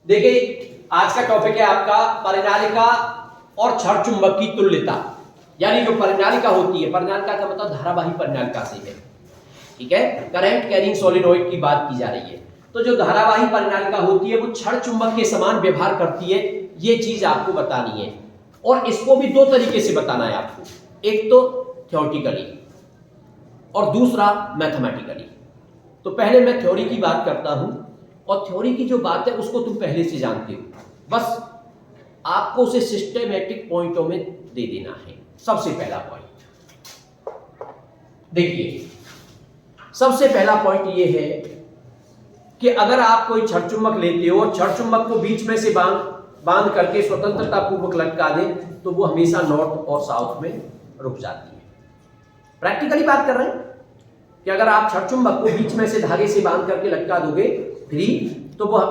देखिए आज का टॉपिक है आपका परिनालिका और क्षण चुंबक की तुल्यता। यानी जो परिनालिका होती है, परिनालिका का मतलब धारावाही परिनालिका से है, ठीक है। करंट कैरिंग सोलिनॉइड की बात की जा रही है। तो जो धारावाही परिनालिका होती है वो क्षण चुंबक के समान व्यवहार करती है, ये चीज आपको बतानी है। और इसको भी दो तरीके से बताना है आपको, एक तो थ्योरेटिकली और दूसरा मैथमेटिकली। तो पहले मैं थ्योरी की बात करता हूं, और थ्योरी की जो बात है उसको तुम पहले से जानते हो, बस आपको उसे सिस्टेमेटिक पॉइंटों में दे देना है। सबसे पहला पॉइंट देखिए, सबसे पहला पॉइंट ये है कि अगर आप कोई क्षण चुंबक लेते हो और क्षण चुंबक को बीच में से बांध करके स्वतंत्रता पूर्वक लटका दे, तो वो हमेशा नॉर्थ और साउथ में रुक जाती है। प्रैक्टिकली बात कर रहे हैं कि अगर आप क्षण चुंबक को बीच में से धागे से बांध करके लटका दोगे फ्री, तो वह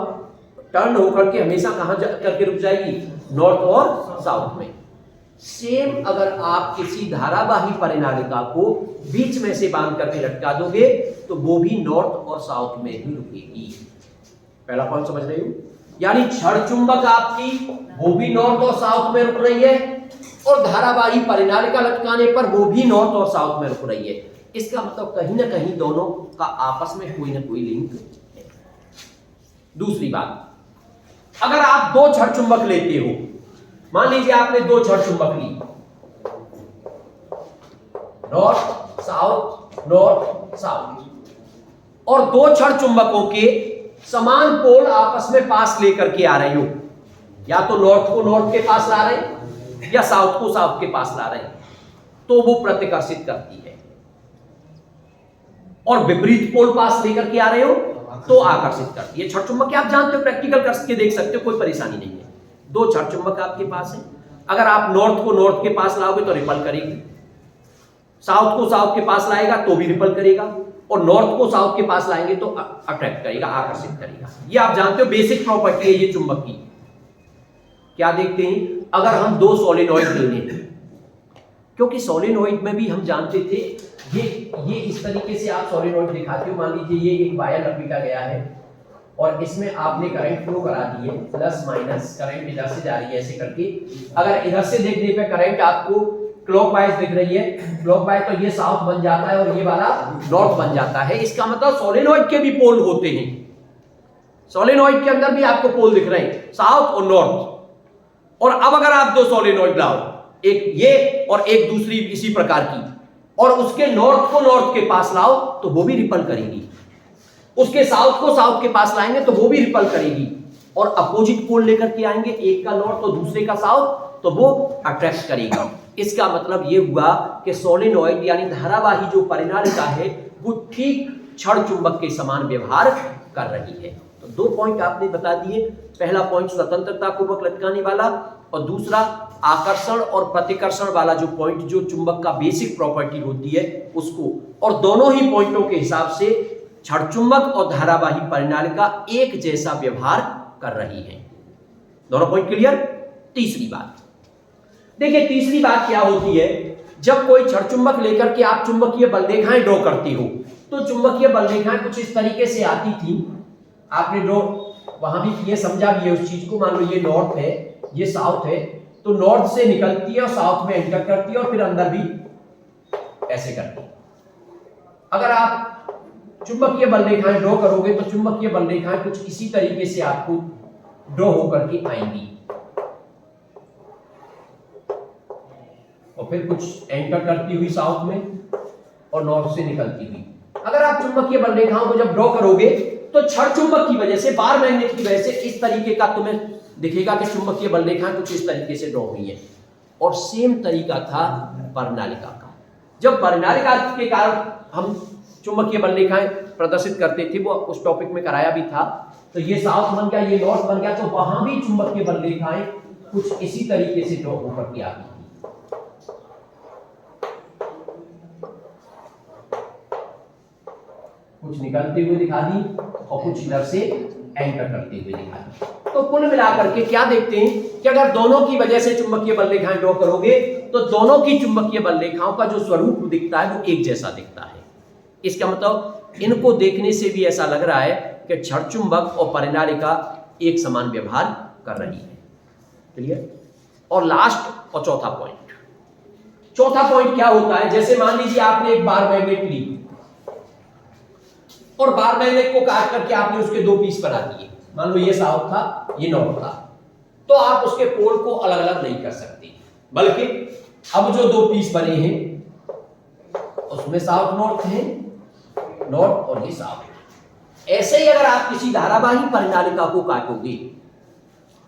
टर्न होकर के हमेशा कहां करके रुक जाएगी, नॉर्थ और साउथ में। सेम अगर आप किसी धारावाही परिनालिका को बीच में से बांध करके लटका दोगे तो वो भी नॉर्थ और साउथ में ही रुकेगी। पहला पॉइंट समझ रहे हो? यानी क्षण चुंबक आपकी वो भी नॉर्थ और साउथ में रुक रही है, और धारावाही परिनालिका लटकाने पर वो भी नॉर्थ और साउथ में रुक रही है। इसका मतलब कहीं ना कहीं दोनों का आपस में कोई ना कोई लिंक है। दूसरी बात, अगर आप दो क्षण चुंबक लेते हो, मान लीजिए आपने दो क्षण चुंबक ली, नॉर्थ साउथ, और दो क्षण चुंबकों के समान पोल आपस में पास लेकर के आ रहे हो, या तो नॉर्थ को नॉर्थ के पास ला रहे हैं या साउथ को साउथ के पास ला रहे हैं, तो वो प्रतिकर्षित करती है। और विपरीत पोल पास लेकर के आ रहे हो तो आकर्षित करती है। क्षण चुंबक आप जानते हो, प्रैक्टिकल करके देख सकते हो, कोई परेशानी नहीं है। दो क्षण चुंबक आपके पास है, अगर आप नॉर्थ को नॉर्थ के पास लाओगे तो रिपल करेगी, साउथ को साउथ के पास लाएगा तो भी रिपल करेगा, और नॉर्थ को साउथ के पास लाएंगे तो अट्रैक्ट करेगा, आकर्षित करेगा। ये आप जानते हो, बेसिक प्रॉपर्टी है ये चुंबक की। क्या देखते हैं, अगर हम दो सोलेनॉइड ले लें, क्योंकि सोलेनॉइड में भी हम जानते थे ये इस तरीके से आप सोलेनॉइड दिखाते हो। मान लीजिए ये एक वायर लपेटा गया है और इसमें आपने करंट फ्लो करा दी है, प्लस माइनस करंट इधर से जा रही है ऐसे करके। अगर इधर से देखने पे करंट आपको क्लॉकवाइज दिख रही है, क्लॉकवाइज, तो ये साउथ बन जाता है और ये वाला नॉर्थ बन जाता है। इसका मतलब सोलेनॉइड के भी पोल होते हैं, सोलेनॉइड के अंदर भी आपको पोल दिख रहे हैं, साउथ और नॉर्थ। और अब अगर आप दो सोलेनॉइड लाओ, एक ये और एक दूसरी इसी प्रकार की, और उसके नॉर्थ को नॉर्थ के पास लाओ तो वो भी रिपल करेगी, उसके साउथ को साउथ के पास लाएंगे तो वो भी रिपल करेगी, और अपोजिट पोल लेकर के आएंगे, एक का नॉर्थ और दूसरे का साउथ, तो वो अट्रैक्ट करेगा। इसका मतलब ये हुआ कि सोलेनॉइड यानी धारावाही जो परिनालिका है वो ठीक क्षण चुंबक के समान व्यवहार कर रही है। तो दो पॉइंट आपने बता दिए, पहला पॉइंट स्वतंत्रता पूर्वक लटकाने वाला, और दूसरा आकर्षण और प्रतिकर्षण वाला जो पॉइंट, जो चुंबक का बेसिक प्रॉपर्टी होती है उसको। और दोनों ही पॉइंटों के हिसाब से क्षण चुंबक और धारावाही परिनालिका एक जैसा व्यवहार कर रही है। दोनों पॉइंट क्लियर? तीसरी बात देखिए, तीसरी बात क्या होती है, जब कोई क्षण चुंबक लेकर के आप चुंबकीय बल रेखाएं ड्रॉ करते हो, तो चुंबकीय बल रेखाएं कुछ इस तरीके से आती थी, आपने ड्रॉ वहां भी किए, समझा भी है उस चीज को। मान लो ये नॉर्थ है, ये साउथ है, तो नॉर्थ से निकलती है और साउथ में एंटर करती है और फिर अंदर भी ऐसे करती है। अगर आप चुंबकीय बल रेखाएं ड्रॉ करोगे तो चुंबकीय बल रेखाएं कुछ इसी तरीके से आपको ड्रॉ होकर के आएंगी, और फिर कुछ एंटर करती हुई साउथ में और नॉर्थ से निकलती हुई। अगर आप चुंबकीय बल रेखाओं को जब ड्रॉ करोगे तो क्षण चुंबक की वजह से, बार मैग्नेट की वजह से इस तरीके का तुम्हें दिखेगा कि चुंबकीय बल रेखाएं कुछ इस तरीके से ड्रॉ हुई है। और सेम तरीका था परिनालिका का। जब परिनालिका के कारण हम चुंबकीय बल रेखाएं प्रदर्शित करते थे, वो उस टॉपिक में कराया भी था, तो ये साउथ बन गया, ये नॉर्थ बन गया, तो वहां भी चुंबकीय बल रेखाएं कुछ इसी तरीके से ड्रॉ होकर के आती थी। कुछ निकलते हुए दिखा दी और कुछ इधर से एंटर करते हुए दिखा दी। तो कुल मिलाकर के क्या देखते हैं कि अगर दोनों की वजह से चुंबकीय बल रेखाएं ड्रॉ करोगे तो दोनों की चुंबकीय बल रेखाओं का जो स्वरूप दिखता है वो एक जैसा दिखता है। इसका मतलब इनको देखने से भी ऐसा लग रहा है कि क्षण चुंबक और परिनालिका एक समान व्यवहार कर रही है। क्लियर? और लास्ट और चौथा पॉइंट, चौथा पॉइंट क्या होता है, जैसे मान लीजिए आपने एक बार मैग्नेट ली और बार मैग्नेट को काट करके आपने उसके दो पीस बना दिए, मान लो ये साउथ था ये नॉर्थ था, तो आप उसके पोल को अलग अलग नहीं कर सकते, बल्कि अब जो दो पीस बने हैं उसमें साउथ नॉर्थ है, नॉर्थ और ये साउथ। ऐसे ही अगर आप किसी धारावाही परिनालिका को काटोगे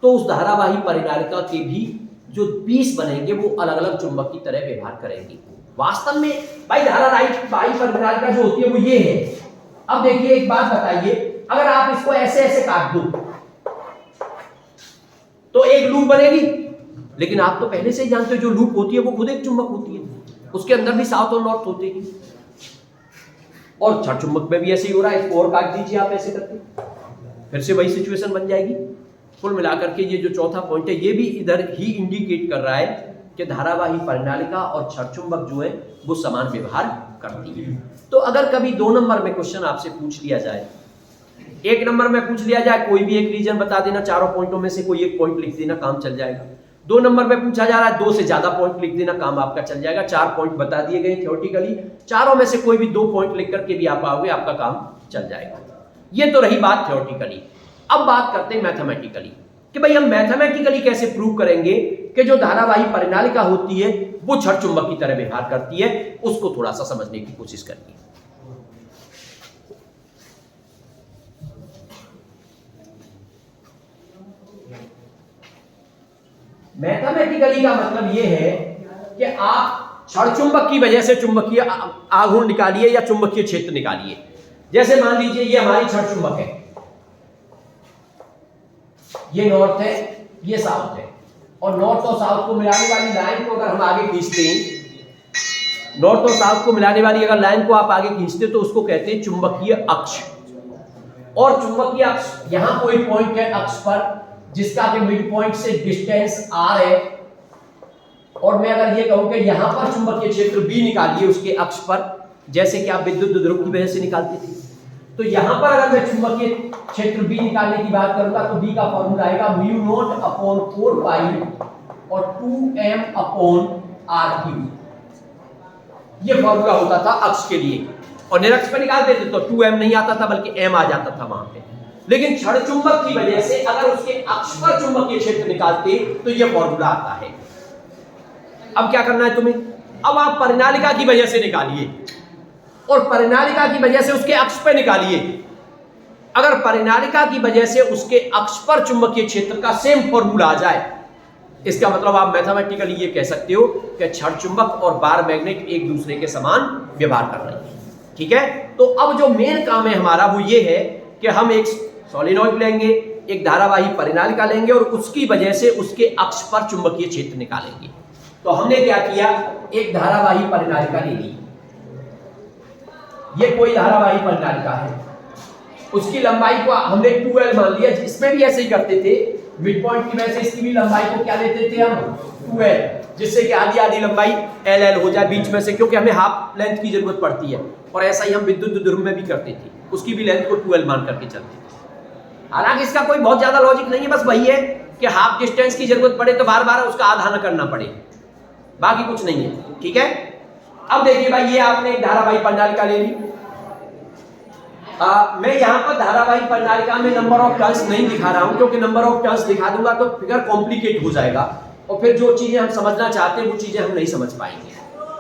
तो उस धारावाही परिनालिका के भी जो पीस बनेंगे वो अलग अलग चुंबक की तरह व्यवहार करेंगे। वास्तव में भाई धारावाही परिनालिका जो होती है वो ये है। अब देखिए एक बात बताइए, अगर आप इसको ऐसे ऐसे काट दो तो एक लूप बनेगी, लेकिन आप तो पहले से ही जानते हो जो लूप होती है वो खुद एक चुंबक होती है, उसके अंदर भी साउथ और नॉर्थ होते हैं। और छड़ चुंबक में भी ऐसे ही हो रहा है, इसको और काट दीजिए आप ऐसे करके, फिर से वही सिचुएशन बन जाएगी। कुल मिलाकर के ये जो चौथा पॉइंट है ये भी इधर ही इंडिकेट कर रहा है कि धारावाही परिनालिका और छड़ चुंबक जो है वो समान व्यवहार करती है। तो अगर कभी 2 नंबर में क्वेश्चन आपसे पूछ लिया जाए, 1 नंबर में पूछ लिया जाए कोई भी एक रीजन बता देना, चारों पॉइंटों में से कोई एक पॉइंट लिख देना, काम चल जाएगा। 2 नंबर में पूछा जा रहा है 2 से ज्यादा पॉइंट लिख देना, काम आपका चल जाएगा। 4 पॉइंट बता दिए गए थ्योरेटिकली, चारों में से कोई भी 2 पॉइंट लिख करके भी आप आओगे, आपका काम चल जाएगा। ये तो रही बात थ्योरेटिकली। अब बात करते हैं मैथमेटिकली कि भाई हम मैथमेटिकली कैसे प्रूव करेंगे कि जो धारावाही परिनालिका होती है वो छड़ चुंबक की तरह व्यवहार करती है। उसको थोड़ा सा समझने की कोशिश करिए। मैथमेटिकली का मतलब यह है कि आप छड़ चुंबक की वजह से चुंबकीय आघूर्ण निकालिए या चुंबकीय क्षेत्र निकालिए। जैसे मान लीजिए ये हमारी छड़ चुंबक है, ये नॉर्थ है ये साउथ है, और नॉर्थ और साउथ को मिलाने वाली लाइन को अगर हम आगे खींचते हैं, नॉर्थ और साउथ को मिलाने वाली अगर लाइन को आप आगे खींचते तो उसको कहते हैं चुंबकीय अक्ष। और चुंबकीय अक्ष यहां कोई पॉइंट है अक्ष पर जिसका कि मिड पॉइंट से डिस्टेंस r है, और मैं अगर ये कहूं कि यहां पर चुंबकीय क्षेत्र B निकालिए उसके अक्ष पर, जैसे कि आप विद्युत ध्रुव की वजह से निकालते थे, तो यहां पर अगर मैं चुंबकीय क्षेत्र B निकालने की बात करूंगा तो B का फॉर्मूला आएगा μ0/4 पाई और 2m/r3। ये फॉर्मूला होता था अक्ष के लिए, और निरक्ष पे निकालते थे तो 2m नहीं आता था बल्कि m आ जाता था वहां पे। लेकिन छड़ चुंबक की वजह से अगर उसके अक्ष पर चुंबकीय क्षेत्र निकालते तो यह फॉर्मूला आता है। अब क्या करना है तुम्हें, अब आप परिनालिका की वजह से निकालिए और परिनालिका की वजह से उसके अक्ष पर निकालिए। अगर परिनालिका की वजह से उसके अक्ष पर चुंबकीय क्षेत्र का सेम फॉर्मूला आ जाए, इसका मतलब आप मैथमेटिकली ये कह सकते हो कि छड़ चुंबक और बार मैग्नेट एक दूसरे के समान व्यवहार कर रहे हैं। ठीक है, तो अब जो मेन काम है हमारा वो ये है कि हम एक सोलेनॉइड लेंगे, एक धारावाही परिनालिका लेंगे और उसकी वजह से उसके अक्ष पर चुंबकीय क्षेत्र निकालेंगे। तो हमने क्या किया, एक धारावाही परिनालिका ले ली, ये कोई धारावाही परिनालिका है, उसकी लंबाई को हमने 2l मान लिया। इसमें भी ऐसे ही करते थे, मिड पॉइंट की वजह से इसकी भी लंबाई को क्या लेते थे हम 2l, जिससे कि आधी आधी लंबाई ll हो जाए बीच में से, क्योंकि हमें हाफ लेंथ की जरूरत पड़ती है। और ऐसा ही हम विद्युत ध्रुव में भी करते थे, उसकी भी लेंथ को 2l मान करके चलते थे। हालांकि इसका कोई बहुत ज्यादा लॉजिक नहीं है, बस वही है कि हाफ डिस्टेंस की जरूरत पड़े तो बार बार उसका आधा न करना पड़े, बाकी कुछ नहीं है। ठीक है, अब देखिए भाई ये आपने एक धारावाही परिनालिका ले ली। मैं यहाँ पर धारावाही परिनालिका में नंबर ऑफ टर्न्स नहीं दिखा रहा हूं, क्योंकि नंबर ऑफ टर्न्स दिखा दूंगा तो फिगर कॉम्प्लिकेट हो जाएगा और फिर जो चीजें हम समझना चाहते हैं वो चीजें हम नहीं समझ पाएंगे।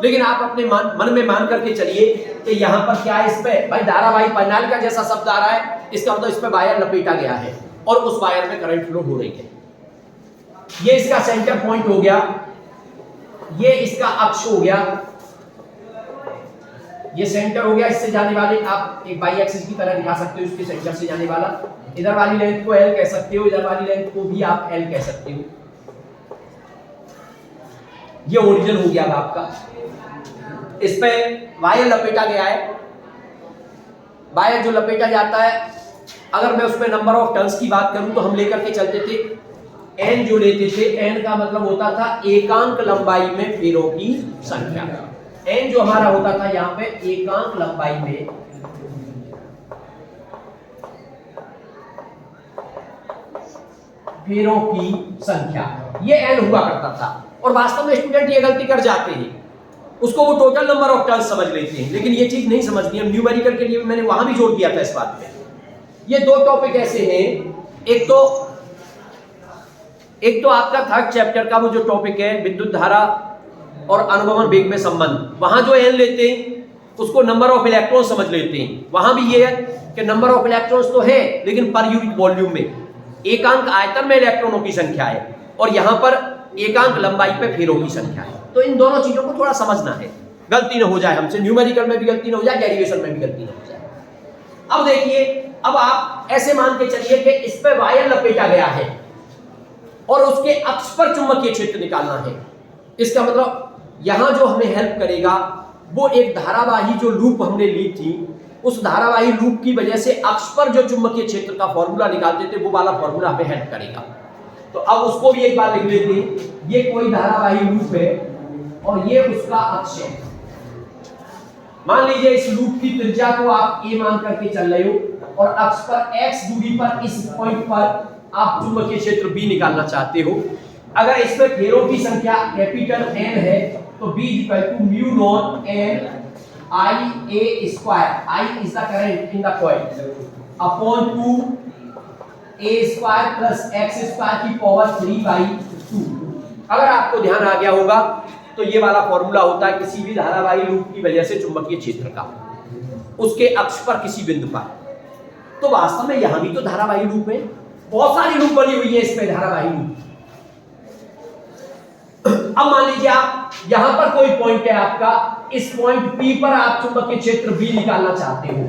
लेकिन आप अपने मन में मान करके चलिए कि यहाँ पर क्या है, इस पे भाई धारावाही परिनालिका जैसा शब्द आ रहा है, इसका मतलब इस पे वायर लपेटा गया है और उस वायर में करंट फ्लो हो रही है। ये इसका सेंटर पॉइंट हो गया, ये इसका अक्ष हो गया, ये सेंटर हो गया। इससे जाने वाले आप एक बाई एक्सिस की तरह दिखा सकते हो, इसके सेंटर से जाने वाला, इधर वाली लेंथ को L कह सकते हो, इधर वाली लेंथ को भी आप L कह सकते हो। ये ओरिजिन हो गया आपका, इस पे वायर लपेटा गया है। वायर जो लपेटा जाता है, अगर मैं उसमें नंबर ऑफ टर्न्स की बात करूं तो हम लेकर के चलते थे n, जो लेते थे n का मतलब होता था एकांक लंबाई में फेरों की संख्या। n जो हमारा होता था यहाँ पे एकांक लंबाई में फेरों की संख्या, ये n हुआ करता था। और वास्तव में स्टूडेंट ये गलती कर जाते हैं, उसको वो टोटल नंबर ऑफ टर्न्स समझ लेते हैं, लेकिन ये चीज नहीं समझनी है। न्यूमेरिकल के लिए मैंने वहां भी जोर दिया था इस बात पे। ये दो टॉपिक ऐसे हैं, एक तो आपका थर्ड चैप्टर का वो जो टॉपिक है विद्युत धारा और अनुगमन वेग में संबंध, वहां जो n लेते हैं उसको नंबर ऑफ इलेक्ट्रॉन समझ लेते हैं। वहां भी ये है कि नंबर ऑफ इलेक्ट्रॉन्स तो है लेकिन पर यूनिट वॉल्यूम में, एकांक आयतन में इलेक्ट्रॉनों की संख्या है और यहां पर एकांक लंबाई पे फेरों की संख्या है। तो इन दोनों चीजों को थोड़ा समझना है, गलती ना हो जाए हमसे, न्यूमेरिकल में भी गलती ना हो जाए, डेरिवेशन में भी गलती ना हो जाए। अब देखिए, अब आप ऐसे मान के चलिए कि इस पे वायर लपेटा गया है और उसके अक्ष पर चुंबकीय क्षेत्र निकालना है। इसका मतलब यहां जो हमें हेल्प करेगा वो एक धारावाही जो लूप हमने ली थी, उस धारावाही लूप की वजह से अक्ष पर जो चुंबकीय क्षेत्र का फॉर्मूला निकालते थे वो वाला फॉर्मूला हमें हेल्प करेगा। तो अब उसको भी एक बार लिख लेते हैं। ये कोई धारावाही लूप है और ये उसका अक्ष है। मान लीजिए इस लूप की त्रिज्या को आप a मान करके चल रहे हो और अक्ष पर x दूरी पर इस पॉइंट पर आप चुंबकीय क्षेत्र b निकालना चाहते हो। अगर इसमें फेरों की संख्या कैपिटल N है तो b mu naught n I a square, I is the current in the coil, upon 2 a square plus x square की पावर 3/2। अगर आपको ध्यान आ गया होगा तो ये वाला फॉर्मूला होता है किसी भी धारावाही लूप की वजह से चुंबकीय क्षेत्र का, उसके अक्ष पर किसी बिंदु पर। तो वास्तव में यहां भी तो धारावाही लूप है, बहुत सारी लूप बनी हुई है इसमें धारावाही लूप। अब मान लीजिए आप यहां पर कोई पॉइंट है आपका, इस पॉइंट P पर आप चुंबकीय क्षेत्र B निकालना चाहते हो,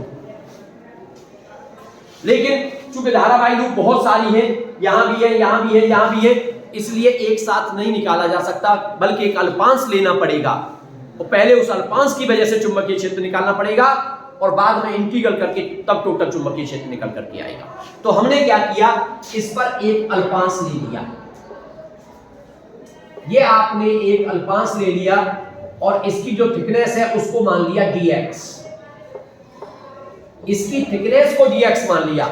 लेकिन चूंकि धारावाही लूप बहुत सारी है, यहां भी है, यहां भी है, यहां भी है, इसलिए एक साथ नहीं निकाला जा सकता, बल्कि एक अल्पांश लेना पड़ेगा और पहले उस अल्पांश की वजह से चुंबकीय क्षेत्र निकालना पड़ेगा और बाद में इंटीग्रल करके तब टोटल चुंबकीय क्षेत्र निकल करके आएगा। तो हमने क्या किया, इस पर एक अल्पांश ले लिया, ये आपने एक अल्पांश ले लिया और इसकी जो थिकनेस है उसको मान लिया dx, इसकी थिकनेस को dx मान लिया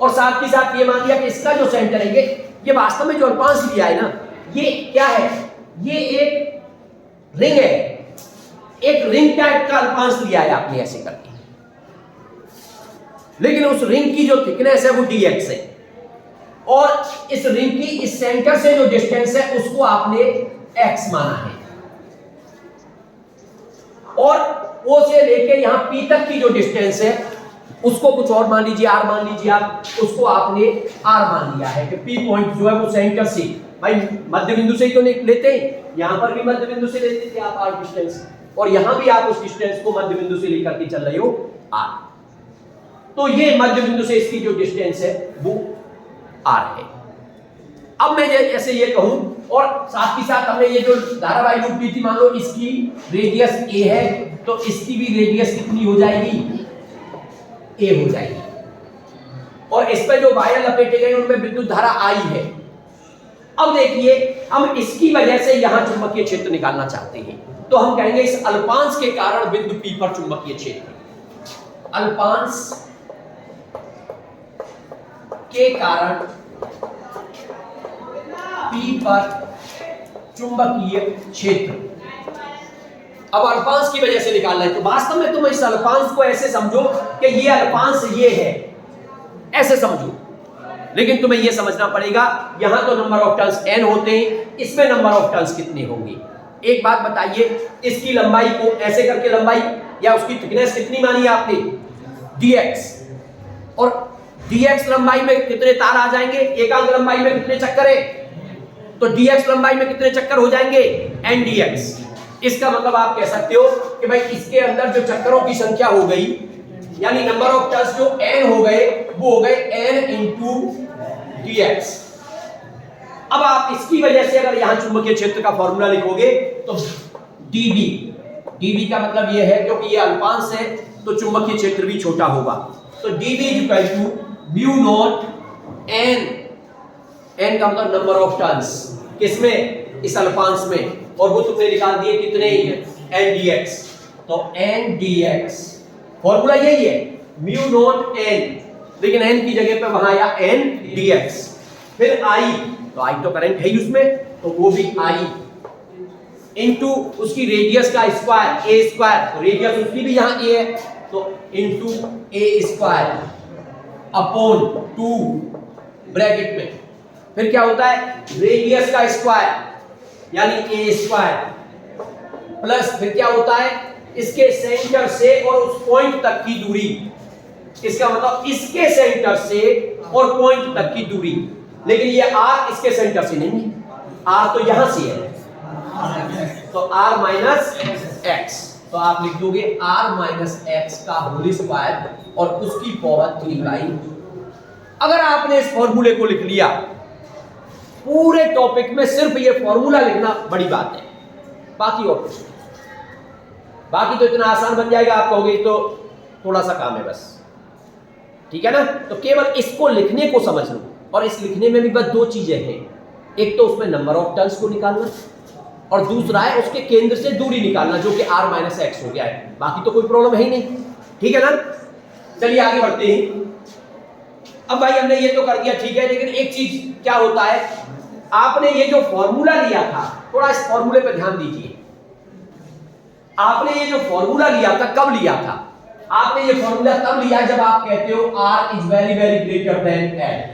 और साथ ही साथ ये मान लिया कि इसका जो सेंटर है ये वास्तव में जो अल्पांश लिया है ना, ये क्या है, ये एक रिंग है, एक रिंग टाइप का अल्पांश लिया है आपने ऐसे करके, लेकिन उस रिंग की जो थिकनेस है वो dx है और इस रिंग की इस सेंटर से जो डिस्टेंस है उसको आपने x माना है और O से लेके यहां P तक की जो डिस्टेंस है उसको कुछ और मान लीजिए, r मान लीजिए आप, उसको आपने r मान लिया है कि P पॉइंट जो है वो सेंटर से, भाई मध्य बिंदु से ही तो लेते हैं, यहां पर भी मध्य बिंदु से लेते थे आप r डिस्टेंस और यहां भी आप उस डिस्टेंस को मध्य बिंदु से लेकर के चल रहे हो r। तो ये मध्य बिंदु से इसकी जो डिस्टेंस है वो r है। अब मैं ऐसे ये कहूं और साथ ही साथ हमने ये जो धारावाही लूप ली थी, मान लो इसकी रेडियस a है तो इसकी भी रेडियस कितनी हो जाएगी, a हो जाएगी और इस पे जो वायर लपेटे गए उनमें विद्युत धारा I है। अब देखिए हम इसकी वजह से यहां चुंबकीय क्षेत्र निकालना चाहते हैं तो हम कहेंगे इस अल्पांश के कारण बिंदु P पर चुंबकीय क्षेत्र, अल्पांश के कारण P पर चुंबकीय क्षेत्र। अब अल्पांश की वजह से निकालना है तो वास्तव में तुम इस अल्पांश को ऐसे समझो कि ये अल्पांश ये है, ऐसे समझो, लेकिन तुम्हें ये समझना पड़ेगा यहां तो नंबर ऑफ टर्न्स n होते हैं, इसमें नंबर ऑफ टर्न्स कितने होंगे। एक बात बताइए, इसकी लंबाई को ऐसे करके लंबाई या उसकी थिकनेस कितनी मानी आपने, dx, और dx लंबाई में कितने तार आ जाएंगे, एकांक लंबाई में कितने चक्कर है, तो dx लंबाई में कितने चक्कर हो जाएंगे, n dx। इसका मतलब आप कह सकते हो कि भाई इसके अंदर जो चक्करों की संख्या हो गई, यानी नंबर ऑफ टर्न्स जो n हो गए वो हो गए n इंटू dx। अब आप इसकी वजह से अगर यहां चुंबकीय क्षेत्र का फॉर्मूला लिखोगे तो dB का मतलब ये है क्योंकि ये अल्पांश है तो चुंबकीय क्षेत्र भी छोटा होगा, तो dB equal to mu naught n का मतलब नंबर ऑफ टर्न्स किसमें, इस अल्पांश में, और वो तुमने निकाल दिए कितने ही है, n dx। तो n dx फॉर्मूला यही है म्यू नॉट n, लेकिन n की जगह पे वहां आया n dx। फिर आई, तो आई तो करंट है ही उसमें, तो वो भी आई इंटू उसकी रेडियस का स्क्वायर ए स्क्वायर, तो रेडियस उसकी भी यहाँ ए है, तो इंटू ए स्क्वायर अपॉन 2 ब्रैकेट में, फिर क्या होता है रेडियस का स्क्वायर यानी ए स्क्वायर प्लस फिर क्या होता है इसके सेंटर से और उस पॉइंट तक की दूरी, इसका मतलब इसके सेंटर से और पॉइंट तक की दूरी, लेकिन ये आर इसके सेंटर से नहीं है, आर तो यहां से है, तो आर माइनस एक्स, तो आप लिख दोगे आर माइनस एक्स का होल स्क्वायर और उसकी पावर 3/। अगर आपने इस फॉर्मूले को लिख लिया, पूरे टॉपिक में सिर्फ ये फॉर्मूला लिखना बड़ी बात है, बाकी और कुछ नहीं, बाकी तो इतना आसान बन जाएगा, आप कहोगे तो थोड़ा सा काम है बस, ठीक है ना। तो केवल इसको लिखने को समझ लो, और इस लिखने में भी बस दो चीजें हैं, एक तो उसमें नंबर ऑफ टर्न्स को निकालना और दूसरा है उसके केंद्र से दूरी निकालना जो कि r माइनस एक्स हो गया है, बाकी तो कोई प्रॉब्लम है ही नहीं, ठीक है ना। चलिए आगे बढ़ते हैं। अब भाई हमने ये तो कर दिया, ठीक है, लेकिन एक चीज क्या होता है, आपने ये जो फॉर्मूला लिया था, थोड़ा इस फॉर्मूले पर ध्यान दीजिए, आपने ये जो फॉर्मूला लिया था कब लिया था, आपने ये फॉर्मूला तब लिया जब आप कहते हो r is very very greater than l।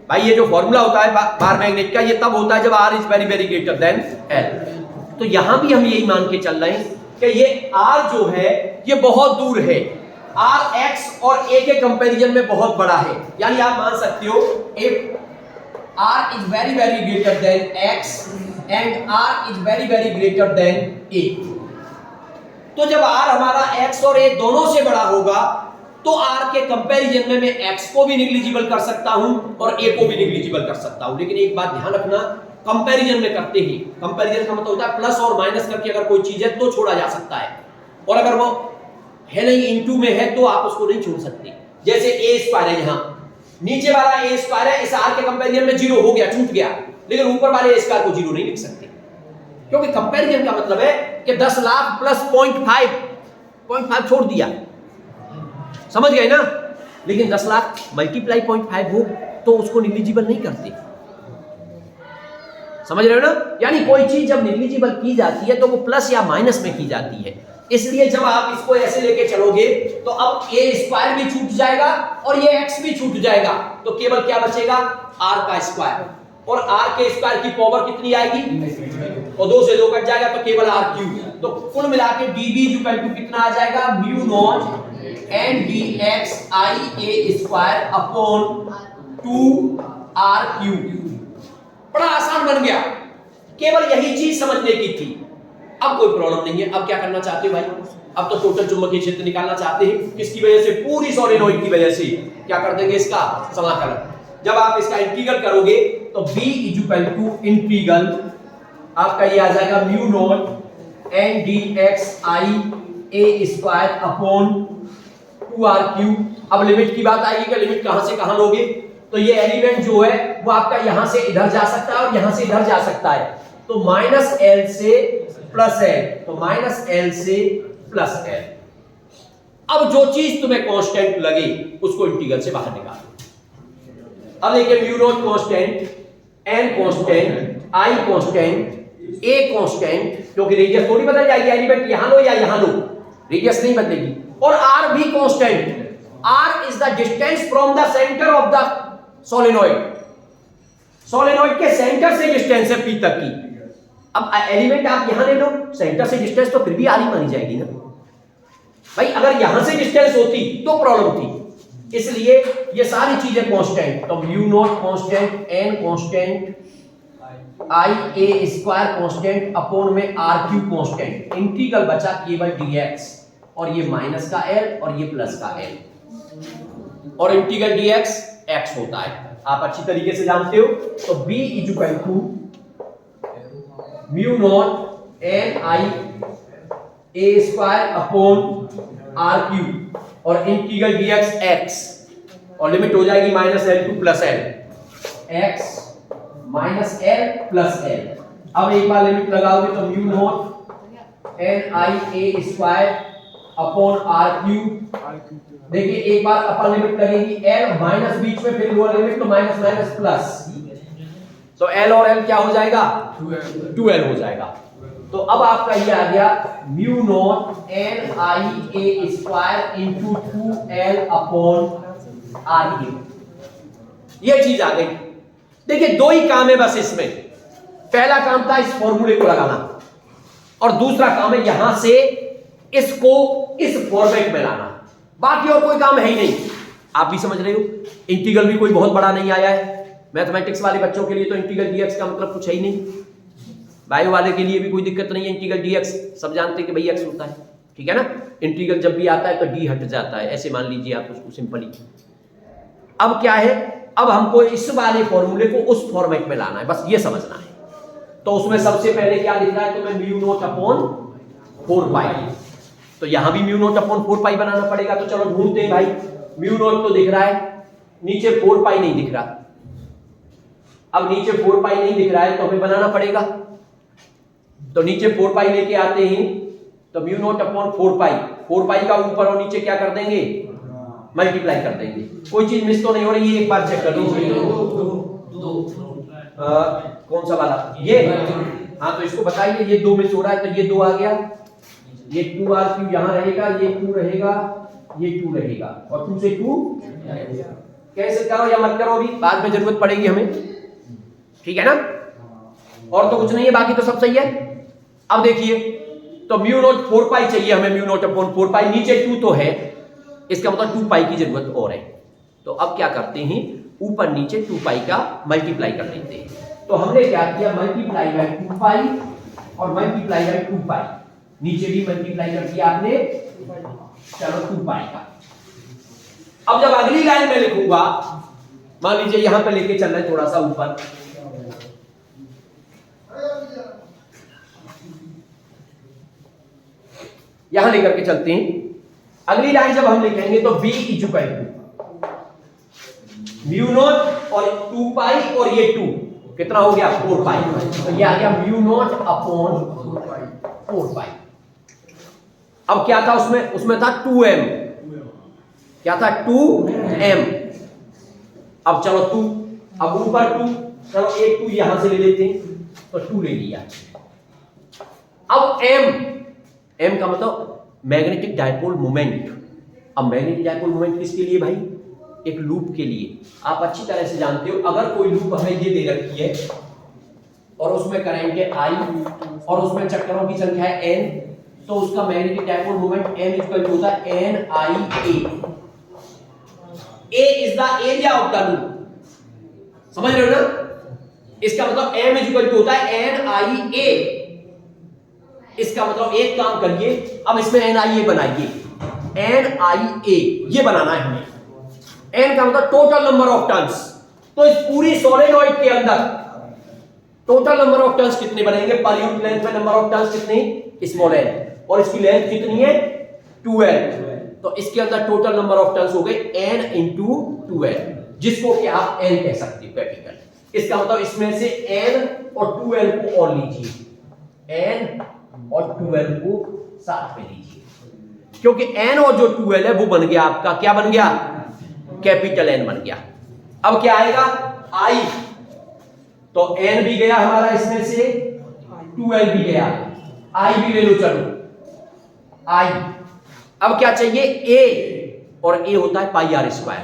भाई ये जो फॉर्मूला होता है बार मैग्नेट का, ये तब होता है जब r is very very greater than l। तो यहां भी हम यही मान के चल रहे हैं कि ये r जो है ये बहुत दूर है, r x और a के कंपैरिजन में बहुत बड़ा है, यानी आप मान सकते हो if r is very very greater than x and r is very very greater than a, तो जब r हमारा x और a दोनों से बड़ा होगा तो r के कंपैरिजन में मैं x को भी निग्लिजिबल कर सकता हूं और a को भी निग्लिजिबल कर सकता हूं, लेकिन एक बात ध्यान रखना, कंपैरिजन में करते ही, कंपैरिजन का मतलब होता है प्लस और माइनस करके अगर कोई चीज है तो छोड़ा जा सकता है, और अगर वो है नहीं इनटू में है तो आप उसको नहीं छोड़ सकते। जैसे a स्क्वायर है, यहां नीचे वाला a स्क्वायर है, इस r के कंपैरिजन में जीरो हो गया, छूट गया, लेकिन ऊपर वाले a स्क्वायर को जीरो नहीं लिख सकते, क्योंकि कंपैरिजन का मतलब है कि 10 लाख प्लस 0.5 छोड़ दिया, समझ गए ना। लेकिन 10 लाख मल्टीप्लाई 0.5 हो तो उसको निग्लिजिबल नहीं करते, समझ रहे हो ना। यानी कोई चीज जब निग्लिजिबल की जाती है तो वो प्लस या माइनस में की जाती है, इसलिए जब आप इसको ऐसे लेके चलोगे तो अब a स्क्वायर भी छूट जाएगा और ये x भी छूट जाएगा, तो केवल क्या बचेगा r का स्क्वायर, और r के स्क्वायर की पावर कितनी आएगी, और 2 से 2 कट जाएगा तो केवल r क्यूब, तो कुल मिला के dv इक्वल टू कितना आ जाएगा, mu naught n dx I a square upon 2r cube. बड़ा आसान बन गया, केवल यही चीज समझने की थी, अब कोई प्रॉब्लम नहीं है। अब क्या करना चाहते हो भाई, अब तो टोटल चुंबकीय क्षेत्र निकालना चाहते हैं, किसकी वजह से, पूरी सोलेनोइड की वजह से। क्या कर देंगे इसका समाकलन, जब आप इसका इंटीग्रल करोगे तो b इक्वल टू इंटीग्रल आपका ये आ जाएगा mu naught n dx I a square upon 2r cube. अब लिमिट की बात आएगी कि लिमिट कहां से कहां लोगे, तो ये एलिमेंट जो है वो आपका यहां से इधर जा सकता है और यहां से इधर जा सकता है, तो माइनस l से प्लस l, तो माइनस l से प्लस l। अब जो चीज तुम्हें कांस्टेंट लगे उसको इंटीग्रल से बाहर निकालो। अब देखिए mu naught constant, n constant, I constant, a constant, क्योंकि रेडियस थोड़ी बदल जाएगी, एलिमेंट यहां लो या यहां लो, रेडियस नहीं बदलेगी, और r भी constant, r is the distance from the centre of the solenoid, solenoid के सेंटर से डिस्टेंस है p तक की। अब एलिमेंट आप यहां ले लो, सेंटर से डिस्टेंस तो फिर भी r ही मानी जाएगी ना भाई, अगर यहां से डिस्टेंस होती तो प्रॉब्लम थी, इसलिए ये सारी चीजें कांस्टेंट, तो mu not constant, n constant, I a square constant upon में r क्यूब कांस्टेंट, इंटीग्रल बचा केवल dx, और ये माइनस का l और ये प्लस का l, और इंटीग्रल dx x होता है, आप अच्छी तरीके से जानते हो। तो b equal to mu naught n I a square upon r cube, और इंटीग्रल dx x, और लिमिट हो जाएगी minus l to plus l, x minus l plus l। अब एक बार लिमिट लगाओगे तो mu naught n I a square upon r cube देखिए एक बार अपर लिमिट लगेगी एल, माइनस बीच में, फिर लोअर लिमिट, तो माइनस माइनस प्लस, तो एल और एल क्या हो जाएगा, 2l हो जाएगा। तो अब आपका ये आ गया mu naught N I A square into 2l upon R cube. ये चीज आ गई। देखिए दो ही काम है बस इसमें, पहला काम था इस फॉर्मूले को लगाना और दूसरा काम है यहां से इसको इस फॉर्मेट में लाना, बाकी और कोई काम है ही नहीं। आप भी समझ रहे हो, इंटीग्रल भी कोई बहुत बड़ा नहीं आया है। मैथमेटिक्स वाले बच्चों के लिए तो इंटीग्रल डीएक्स का मतलब कुछ है ही नहीं, बायो वाले के लिए भी कोई दिक्कत नहीं है। इंटीग्रल डीएक्स सब जानते हैं कि भाई एक्स होता है, ठीक है ना। इंटीग्रल जब भी आता है तो डी हट जाता है, ऐसे मान लीजिए आप उसको सिंपली। अब क्या है, अब हमको इस वाले फॉर्मूले को उस फॉर्मेट में लाना है, बस ये समझना है। तो उसमें सबसे पहले क्या लिख रहा है, तो मैं म्यू नॉट अपॉन 4 पाई, तो यहां भी म्यू नॉट अपॉन 4 पाई बनाना पड़ेगा। तो चलो ढूंढते हैं भाई, म्यू नॉट तो दिख रहा है, नीचे 4 पाई नहीं दिख रहा। अब नीचे 4 पाई नहीं दिख रहा है तो हमें बनाना पड़ेगा। तो नीचे 4 पाई लेके आते हैं, तो म्यू नॉट अपॉन 4 पाई का ऊपर और नीचे क्या कर देंगे, मल्टीप्लाई कर देंगे। कोई चीज मिस तो नहीं हो रही है, एक बार चेक कर लो। कौन सा वाला, ये, हाँ तो इसको बताइए, ये 2 मिस हो रहा है, तो ये 2 आ गया, ये 2r क्यूब यहां रहेगा, ये 2 रहेगा, ये 2 रहेगा, और 2 से 2 कैसे करो या मत करो, अभी बाद में जरूरत पड़ेगी हमें, ठीक है ना। और तो कुछ नहीं है, बाकी तो सब सही है। अब देखिए, तो म्यू नॉट 4 पाई चाहिए हमें, म्यू नॉट अपॉन 4 पाई, नीचे 2 तो है, इसका मतलब 2 पाई की जरूरत और है। तो अब क्या करते हैं, ऊपर नीचे 2 पाई का मल्टीप्लाई कर देते हैं। तो हमने क्या किया, मल्टीप्लाई बाय 2 पाई और मल्टीप्लाई बाय 2 पाई, नीचे भी मल्टीप्लाई कर दिया आपने, चलो 2 पाई का। अब जब अगली लाइन में लिखूंगा, मान लीजिए यहां पे लेके चलना है थोड़ा सा ऊपर, यहां लेकर के चलते हैं। अगली लाइन जब हम लिखेंगे तो v equal to mu naught और 2 पाई और ये 2 कितना हो गया, 4 पाई, तो ये आ गया म्यू नॉट अपॉन 4 पाई। अब क्या था उसमें था 2m, क्या था 2m। अब चलो 2, अब ऊपर 2, चलो एक 2 यहां से ले लेते हैं, तो 2 ले लिया। अब m का मतलब मैग्नेटिक डायपोल मोमेंट। अब मैग्नेटिक डायपोल मोमेंट किसके लिए भाई, एक लूप के लिए। आप अच्छी तरह से जानते हो, अगर कोई लूप हमें ये दे रखी है और उसमें करंट है I और उसमें चक्करों की संख्या है n, तो उसका magnetic dipole moment m equal होता है NIA। A is the area of the loop, समझ रहे हो ना। इसका मतलब m इक्वल होता है NIA। इसका मतलब एक काम करिए, अब इसमें NIA बनाइए, NIA ये बनाना है हमें। n का मतलब टोटल नंबर ऑफ टर्न्स। तो इस पूरी सोलेनॉइड के अंदर टोटल नंबर ऑफ टर्न्स कितने बनेंगे, पर यूनिट लेंथ में नंबर ऑफ टर्न्स कितनी, स्मॉल n, और इसकी लेंथ कितनी है 2l। तो इसके अंदर टोटल नंबर ऑफ टर्न्स हो गए n इंटू 2l, जिसको कि आप n कह सकते हो कैपिटल। इसका मतलब इसमें से n और 2l को और लीजिए, n और 2l को साथ में लीजिए, क्योंकि n और जो 2l है वो बन गया आपका, क्या बन गया, कैपिटल N बन गया। अब क्या आएगा I, तो n भी गया हमारा इसमें से, 2l भी गया, I भी ले लो, चलो I। अब क्या चाहिए, A, और A होता है पाई आर स्क्वायर।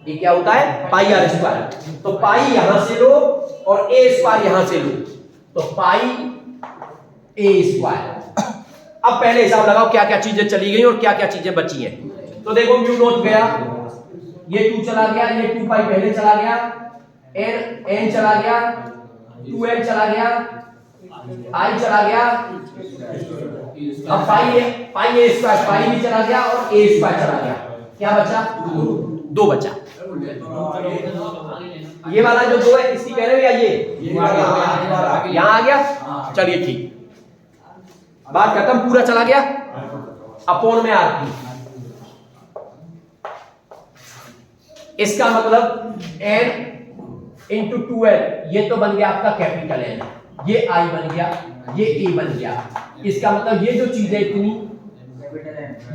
ये क्या होता है, पाई आर स्क्वायर। तो पाई यहां से लो और A स्क्वायर यहां से लो, तो पाई A स्क्वायर। अब पहले हिसाब लगाओ क्या क्या चीजें चली गई और क्या क्या चीजें बची हैं। तो देखो म्यू नॉट गया, ये 2 चला गया, ये 2 पाई पहले चला गया, n चला गया, 2n चला गया, I चला गया, अब पाई a स्क्वायर, पाई भी चला गया और a स्क्वायर चला गया। क्या बचा, 2 बचा। ये वाला जो 2 है इसकी कह रहे हो या ये यहां आ गया, चलिए ठीक, बात खत्म, पूरा चला गया। अपॉन में आती, इसका मतलब n इंटू 2l, ये तो बन गया आपका कैपिटल N, ये I बन गया, ये A बन गया। इसका मतलब ये जो चीज है इतनी,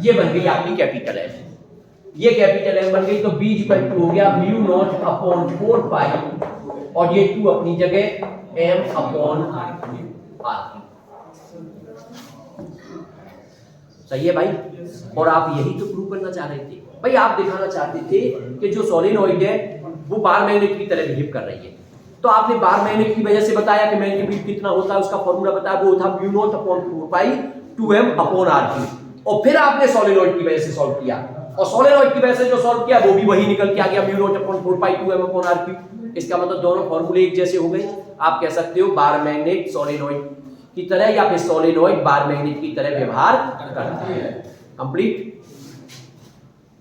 ये बन गई आपकी कैपिटल N। ये कैपिटल एम बन गई, तो बी इक्वल टू हो गया म्यू नॉट अपॉन 4 पाई और ये 2 अपनी जगह एम अपॉन आर। सही है भाई। और आप यही तो प्रूव करना चाह रहे थे भाई, आप दिखाना चाहते थे कि जो सोलेनॉइड है वो बार मैग्नेट की तरह बिहेव कर रही है। तो आपने बार मैग्नेट की वजह से बताया कि मैग्नेटिक फील्ड कितना होता है, उसका फॉर्मूला बताया, वो था म्यू नॉट अपॉन 4 पाई 2m अपॉन r क्यूब। और फिर आपने सोलेनॉइड की वजह से सॉल्व किया, और सोलेनॉइड की वजह से जो सॉल्व किया वो भी वही निकल के आ गया mu not upon 4 pi 2m upon r cube. इसका मतलब दोनों फॉर्मूले एक जैसे हो गए। आप कह सकते हो बार मैग्नेट सोलेनॉइड की तरह या फिर सोलेनॉइड बार मैग्नेट की तरह व्यवहार करता है। कंप्लीट।